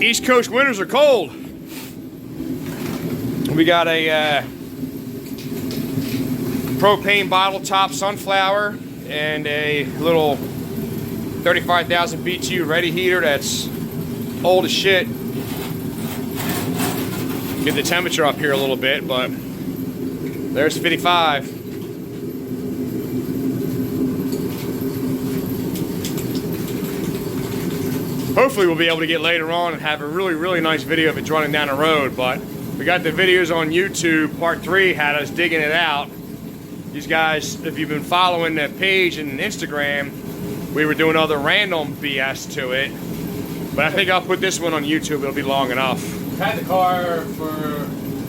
East Coast winters are cold. We got a propane bottle top sunflower and a little 35,000 BTU ready heater that's old as shit. Get the temperature up here a little bit, but there's 55. Hopefully we'll be able to get later on and have a really nice video of it running down the road, but we got the videos on YouTube. Part 3 had us digging it out. These guys, if you've been following the page and Instagram, we were doing other random BS to it. But I think I'll put this one on YouTube. It'll be long enough. We've had the car for a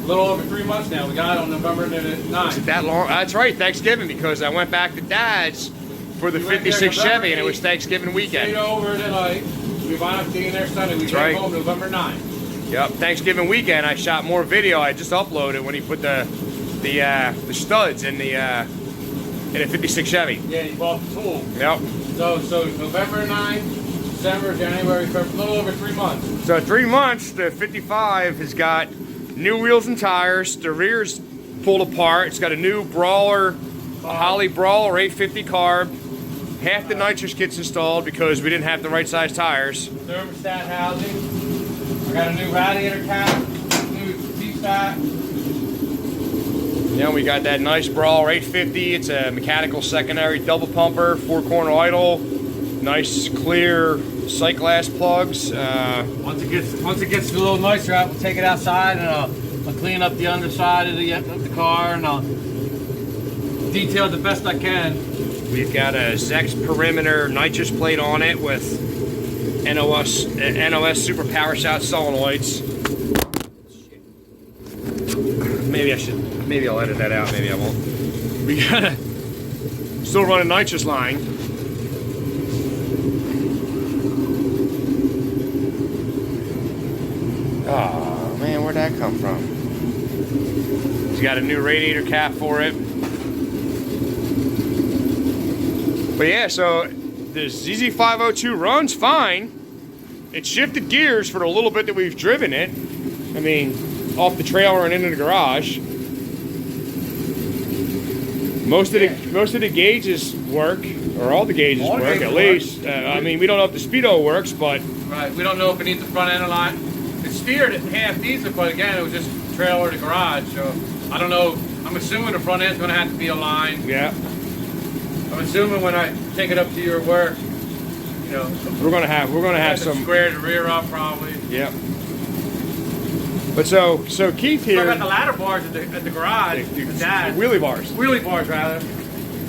little over 3 months now. We got it on November 9th. Is it that long? That's right, Thanksgiving, because I went back to Dad's for the 56 Chevy, and it was Thanksgiving weekend. Stayed over tonight. We wound up being there Sunday. We came home November 9th. Yep, Thanksgiving weekend. I shot more video. I just uploaded when he put the studs in the 56 Chevy. Yeah, he bought the tool. Yep. So November 9th, December, January, February, a little over 3 months. So 3 months. The 55 has got new wheels and tires. The rear's pulled apart. It's got a new Brawler, Holly Brawler 850 carb. Half the nitrous kit's installed because we didn't have the right size tires. Thermostat housing. I got a new radiator cap, new T-stack. Yeah, we got that nice Brawler 850. It's a mechanical secondary double pumper, 4-corner idle, nice clear sight glass plugs. Once it gets a little nicer out, we'll take it outside and I'll clean up the underside of the car and I'll detail it the best I can. We've got a Zex perimeter nitrous plate on it with NOS super power shot solenoids. Maybe I'll edit that out, maybe I won't. We got a still running nitrous line. Oh man, where'd that come from? He's got a new radiator cap for it. But yeah, so the ZZ502 runs fine. It shifted gears for the little bit that we've driven it. I mean, off the trailer and into the garage. Most of the gauges work, or all the gauges work at least. I mean, we don't know if the speedo works, but right, we don't know if it needs the front end aligned. It's steered at half decent, but again, it was just trailer to garage, so I don't know. I'm assuming the front end's going to have to be aligned. Yeah. I'm assuming when I take it up to your work, you know, we're gonna have some square the rear up probably. Yep. But so Keith here. I got the ladder bars at the garage. The dad. Wheelie bars. Wheelie bars rather.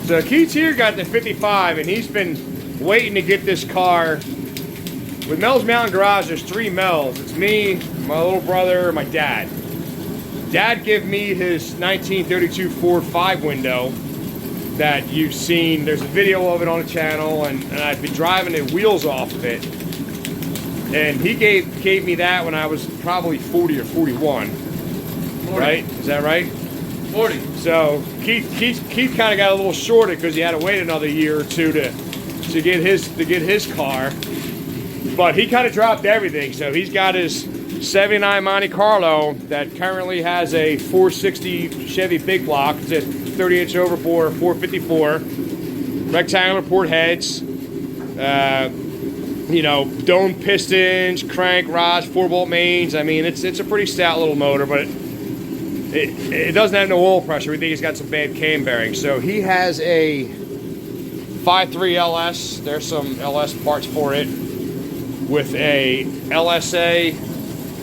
So Keith here got the 55, and he's been waiting to get this car. With Mehl's Mountain Garage, there's 3 Mehls. It's me, my little brother, my dad. Dad gave me his 1932 Ford 5 window that you've seen. There's a video of it on the channel, and I've been driving the wheels off of it. And he gave me that when I was probably 40 or 41. 40. Right? Is that right? 40. So Keith kind of got a little shorted because he had to wait another year or two to get his car. But he kind of dropped everything. So he's got his 79 Monte Carlo that currently has a 460 Chevy big block. It's a 30-inch overbore 454, rectangular port heads, you know, dome pistons, crank rods, 4-bolt mains. I mean, it's a pretty stout little motor, but it doesn't have no oil pressure. We think it's got some bad cam bearings. So he has a 5.3 LS. There's some LS parts for it with a LSA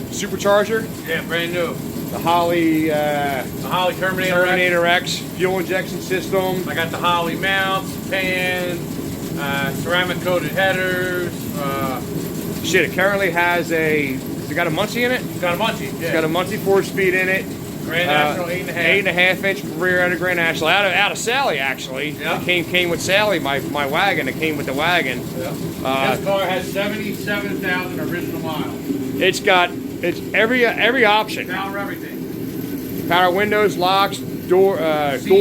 supercharger. Yeah, brand new. The Holly Terminator X fuel injection system. I got the Holly mounts, pan, ceramic coated headers. Shit, it currently has has it got a Muncie in it? It's got a Muncie, yeah. It's got a Muncie 4-speed in it. Grand National 8.5 inch rear end of Grand National. Out of Sally, actually. Yeah. It came with Sally, my wagon. It came with the wagon. Yeah. This car has 77,000 original miles. It's every option. Power everything. Power windows, locks, dual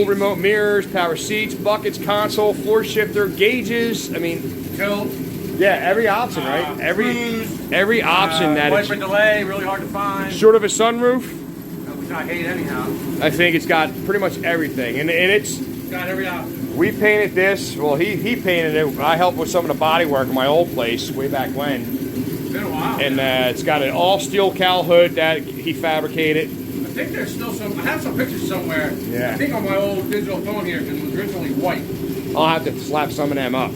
remote mirrors, power seats, buckets, console, floor shifter, gauges. I mean, tilt. Yeah, every option, right? Every option that wiper delay, really hard to find. Short of a sunroof, Which I hate anyhow. I think it's got pretty much everything, and it's got every option. We painted this. Well, he painted it. I helped with some of the body work in my old place way back when. It's been a while. And it's got an all steel cowl hood that he fabricated. I think there's still some. I have some pictures somewhere. Yeah. I think on my old digital phone here because it was originally white. I'll have to slap some of them up.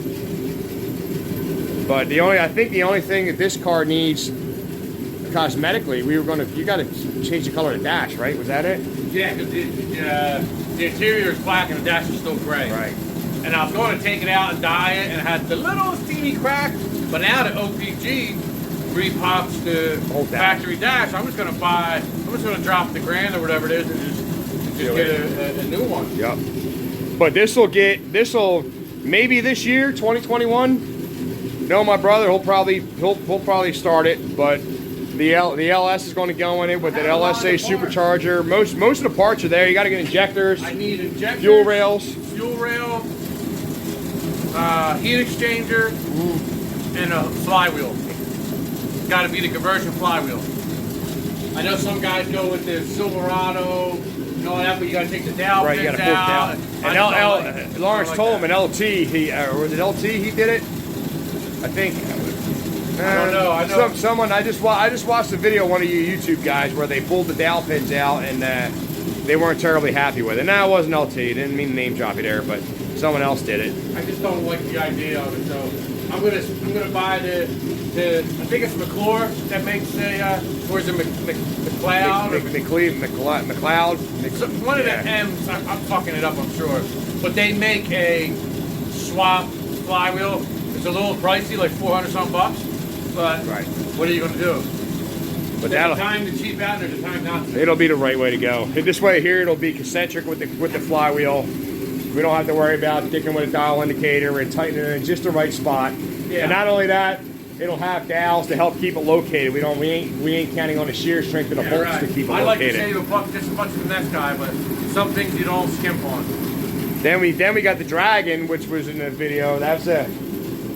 But I think the only thing that this car needs cosmetically, you got to change the color of the dash, right? Was that it? Yeah, because the interior is black and the dash is still gray. Right. And I was going to take it out and dye it, and it had the little teeny crack. But now the OPG repops the factory dash. I'm just going to drop the $1,000 or whatever it is and just get a new one. Yep. But this'll maybe this year, 2021. No, my brother, he'll probably start it, but the LS is going to go in it with an LSA supercharger. Most of the parts are there. You got to get injectors. I need injectors, fuel rail, heat exchanger, and a flywheel. Got to be the conversion flywheel. I know some guys go with the Silverado and all that, but you got to take the dowel right, you got to pull it down. And Lawrence told him an LT. Was it LT? He did it. I think. I don't know. I know. Someone. I just watched the video of one of you YouTube guys where they pulled the dowel pins out and they weren't terribly happy with it. Now it wasn't LT. Didn't mean to name drop you there, but someone else did it. I just don't like the idea of it. So I'm gonna buy the I think it's McClure that makes the or is it McLeod? McLeod. One of the M's. I'm fucking it up, I'm sure. But they make a swap flywheel. It's a little pricey, like $400-something bucks. But what are you gonna do? But there's a time to cheap out, and there's a time not to. It'll be the right way to go. This way here, it'll be concentric with the flywheel. We don't have to worry about dicking with a dial indicator and tightening it in just the right spot. Yeah. And not only that, it'll have dowels to help keep it located. We ain't counting on the shear strength of the bolts to keep it located. I like to save a buck just as much as the next guy, but some things you don't skimp on. Then we got the Dragon, which was in the video. That's a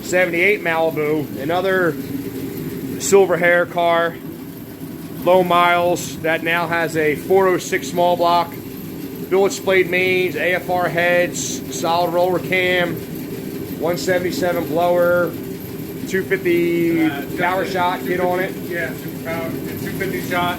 78 Malibu, another silver hair car, low miles, that now has a 406 small block, billet splayed mains, AFR heads, solid roller cam, 177 blower, 250 power shot kit on it. Yeah, super power, 250 shot,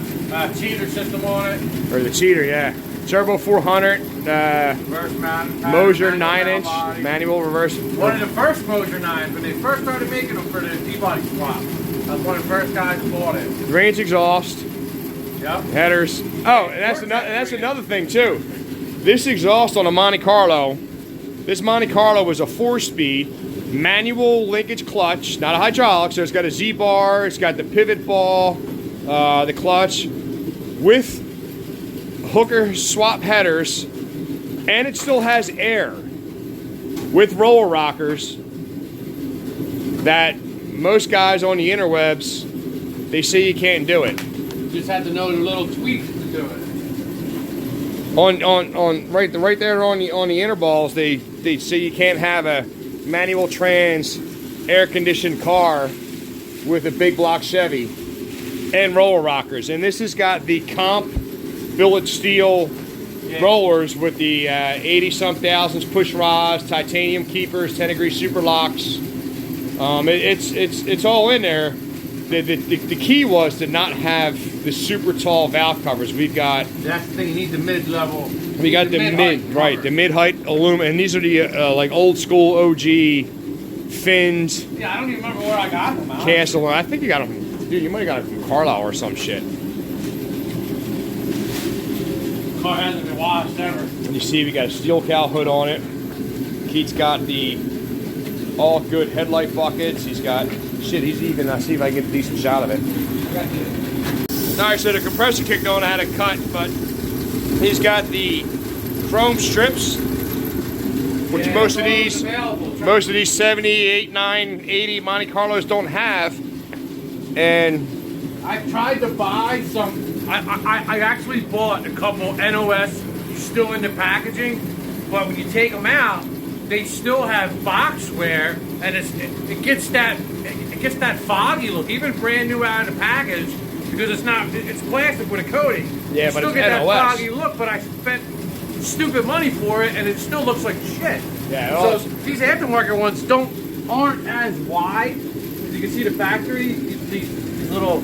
cheater system on it. Or the cheater, yeah. Turbo 400, reverse mount, Moser 9-inch, manual reverse. One of the first Moser 9s, when they first started making them for the T-body swap. I was one of the first guys who bought it. Range exhaust. Yep. Headers. Oh, and that's another thing too. This exhaust on a Monte Carlo, this Monte Carlo was a 4-speed manual linkage clutch, not a hydraulic. So it's got a Z-bar, it's got the pivot ball, the clutch, with hooker swap headers, and it still has air with roller rockers that most guys on the interwebs, they say you can't do it. You just have to know the little tweaks to do it. On right there on the interballs, they say you can't have a manual trans air conditioned car with a big block Chevy and roller rockers. And this has got the comp billet steel rollers with the 80-some thousands push rods, titanium keepers, 10-degree super locks. It's all in there. The key was to not have the super tall valve covers. We've got. That's the thing. You need the mid-level. We got the mid-height aluminum, and these are the like old school OG fins. Yeah, I don't even remember where I got them. Cast aluminum. I think you got them. Dude, you might have got them from Carlisle or some shit. Car hasn't been washed ever. And you see we got a steel cowl hood on it. Keith's got the all good headlight buckets. He's got shit. He's even. I'll see if I can get a decent shot of it. Alright, so the compressor kicked on. I had a cut, but he's got the chrome strips, which most of these 78, 9, 80 Monte Carlos don't have. And I tried to buy some. I actually bought a couple NOS still in the packaging, but when you take them out, they still have box wear, and it gets that foggy look, even brand new out of the package, because it's plastic with a coating. Yeah, you but still it's get that NOS. foggy look, but I spent stupid money for it, and it still looks like shit. Yeah. So these aftermarket ones aren't as wide. As you can see, the factory, these little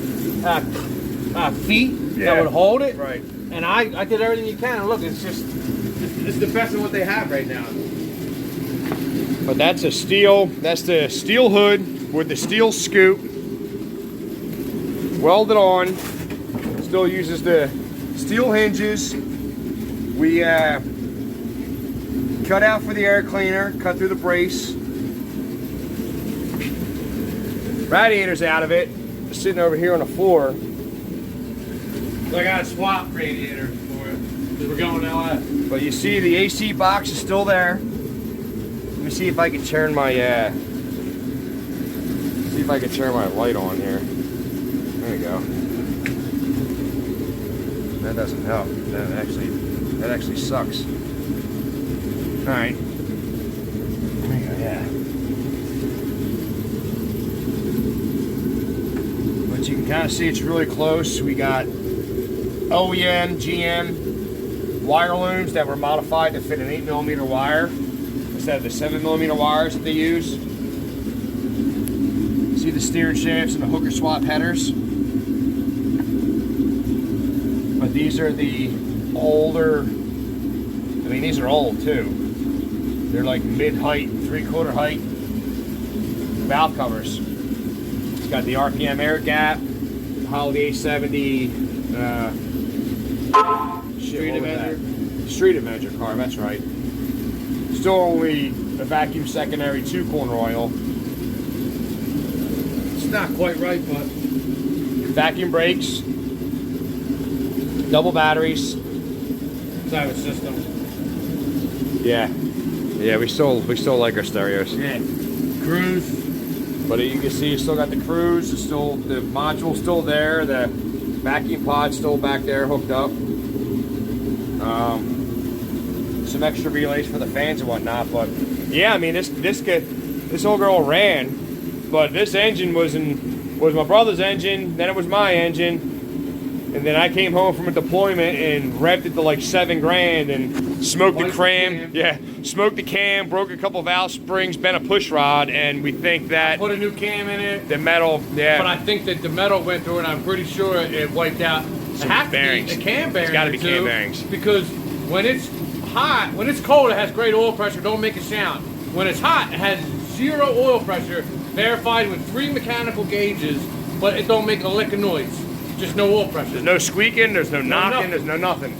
feet that would hold it. Right. And I did everything you can, and look, it's the best of what they have right now. But that's the steel hood with the steel scoop. Welded on. Still uses the steel hinges. We cut out for the air cleaner, cut through the brace. Radiator's out of it. Just sitting over here on the floor. So I got a swap radiator for it, because we're going to LA. But you see the AC box is still there. Let me see if I can turn my light on here. There we go. That doesn't help. That actually sucks. All right. There you go. Yeah. But you can kind of see it's really close. We got OEM, GM wire looms that were modified to fit an 8mm wire instead of the 7mm wires that they use. See the steering shafts and the hooker swap headers. But these are the older, these are old too. They're like mid-height, 3/4 height valve covers. It's got the RPM air gap, Holiday 870 Street Avenger car, that's right. Still only a vacuum secondary 2-corner oil. It's not quite right, but Vacuum brakes, double batteries. type of system. Yeah, we still like our stereos. Yeah, cruise. But you can see you still got the cruise. It's still the module's still there. The vacuum pod's still back there hooked up. Some extra relays for the fans and whatnot. But yeah, I mean this old girl ran, but this engine was my brother's engine. Then it was my engine. And then I came home from a deployment and revved it to like $7,000 and smoked the cam. Yeah, smoked the cam, broke a couple valve springs, bent a push rod, and we think that Put a new cam in it. the metal, yeah. But I think that the metal went through, and I'm pretty sure it wiped out Some bearings. The cam bearings. It's gotta be too, cam bearings. Because when it's hot, when it's cold, it has great oil pressure. Don't make a sound. When it's hot, it has 0 oil pressure, verified with 3 mechanical gauges, but it don't make a lick of noise. Just no oil pressure. There's no squeaking, there's no knocking, nothing. there's no nothing.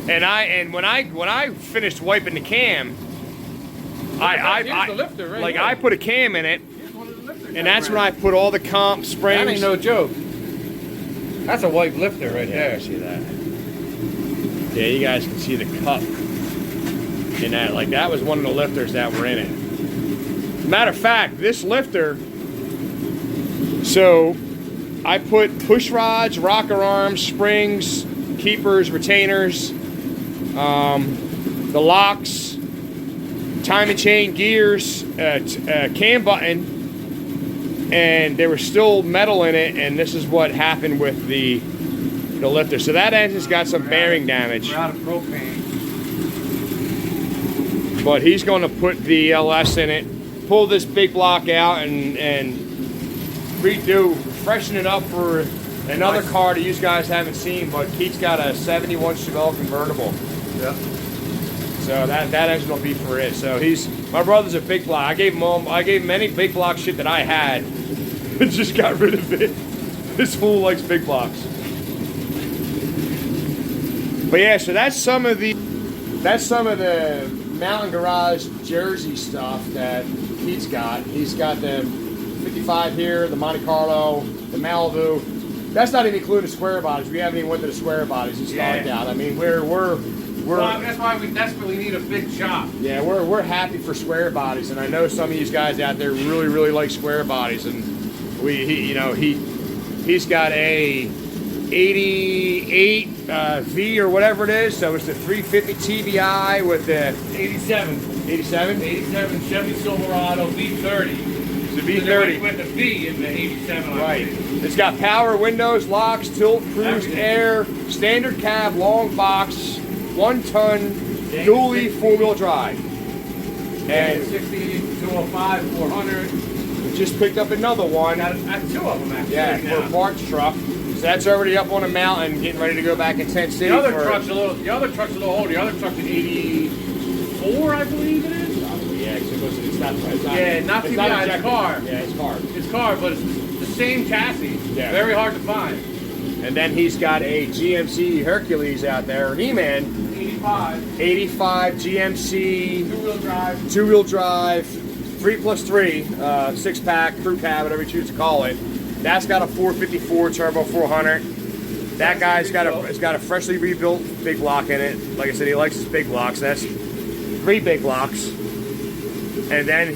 And when I finished wiping the cam, Here's the lifter right here. I put a cam in it, Here's one of the lifters and that's when I put all the comp springs. That ain't no joke. That's a white lifter right Yeah, there. see that? Yeah, you guys can see the cup in that. Like that was one of the lifters that were in it. Matter of fact, this lifter. So I put push rods, rocker arms, springs, keepers, retainers, the locks, timing chain, gears, cam button, and there was still metal in it, and this is what happened with the lifter. So that engine's got some bearing damage. We're out of propane. But he's going to put the LS in it, pull this big block out, and freshen it up for another car that you guys haven't seen. But Keith's got a 71 Chevelle convertible. Yeah. So that engine will be for it. So my brother's a big block. I gave him any big block shit that I had, and just got rid of it. This fool likes big blocks. But yeah, so that's some of the Mountain Garage Jersey stuff that Keith's got. He's got the 55 here, the Monte Carlo, the Malibu. That's not even including the square bodies. We haven't even went to the square bodies and stuff like that. I mean, we're That's why we desperately need a big shop. Yeah, we're happy for square bodies, and I know some of these guys out there really like square bodies, and he's got a 88 V or whatever it is, so it's the 350 TBI with the 87. 87? 87 Chevy Silverado V30. It's a V30. With the V in the 87. Right. It's got power windows, locks, tilt, cruise, Everything. air, standard cab, long box, 1 ton, dually 4-wheel drive. And 60, 205, 400. we just picked up another one. Got 2 of them actually. Yeah, now. for a parts truck. So that's already up on a mountain, getting ready to go back in Tent City. The other for, truck's a little old. The other truck's an 84, I believe it is. Yeah, because it's not. Yeah, not it's TBI, it's ejected. car. Yeah, it's car. It's car, but it's the same chassis. Yeah. Very hard to find. And then he's got a GMC Hercules out there, He-Man. 85. 85 GMC. 2-wheel drive. 2-wheel drive, 3+3, 6-pack, crew cab, whatever you choose to call it. That's got a 454 turbo 400. That guy's got a freshly rebuilt big block in it. Like I said, he likes his big blocks. That's 3 big blocks. And then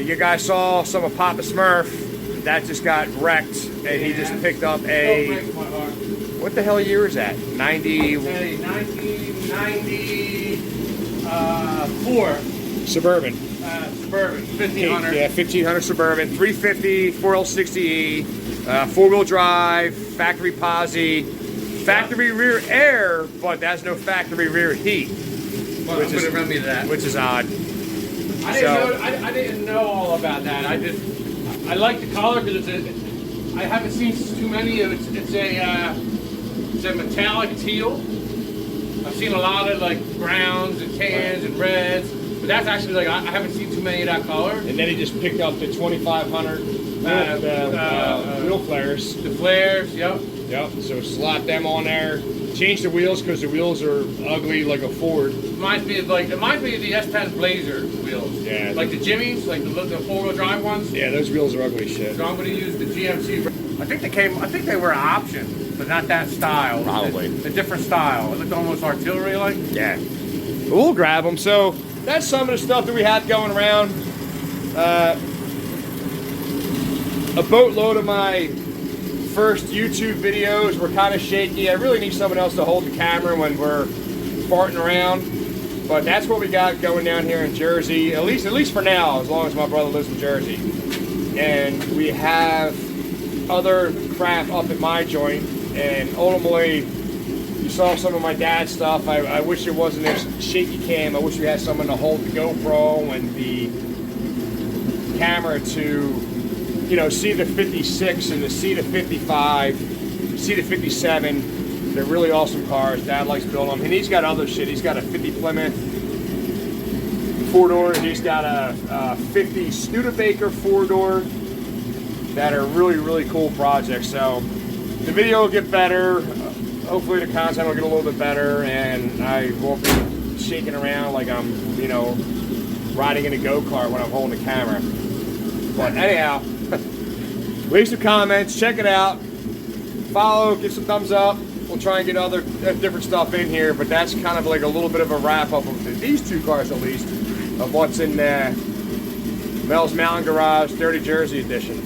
you guys saw some of Papa Smurf. That just got wrecked, and he just picked up a. What the hell year is that? 90. 1994 Suburban. Suburban 1500. Yeah, 1500 Suburban, 350, 4L60E, 4-wheel drive, factory posi, factory rear air, but that's no factory rear heat. Well, I'm gonna run me that. Which is odd. I didn't know all about that. I like the color because I haven't seen too many of it. It's a metallic teal. I've seen a lot of like browns and tans and reds, but that's actually like I haven't seen too many of that color. And then he just picked up the 2500 wheel flares. The flares, yep. Yep. So slap them on there. Change the wheels because the wheels are ugly like a Ford. Reminds me of the S10 Blazer wheels. Yeah. Like the Jimmys, like the 4-wheel drive ones. Yeah, those wheels are ugly as shit. So I'm going to use the GMC. I think they were an option, but not that style. Probably. A different style. It looked almost artillery-like. Yeah. But we'll grab them. So that's some of the stuff that we had going around. A boatload of my first YouTube videos were kind of shaky. I really need someone else to hold the camera when we're farting around. But that's what we got going down here in Jersey, at least for now, as long as my brother lives in Jersey. And we have other crap up at my joint, and ultimately, you saw some of my dad's stuff. I wish it wasn't this shaky cam. I wish we had someone to hold the GoPro and the camera to, you know, see the 56 and to see the 55, see the 57. They're really awesome cars. Dad likes building them. And he's got other shit. He's got a 50 Plymouth 4-door. He's got a 50 Studebaker 4-door that are really, really cool projects. So the video will get better. Hopefully the content will get a little bit better, and I won't be shaking around like I'm, you know, riding in a go-kart when I'm holding the camera. But anyhow, leave some comments, check it out, follow, give some thumbs up. We'll try and get other different stuff in here, but that's kind of like a little bit of a wrap-up of these 2 cars at least, of what's in Mehl's Mountain Garage Dirty Jersey edition.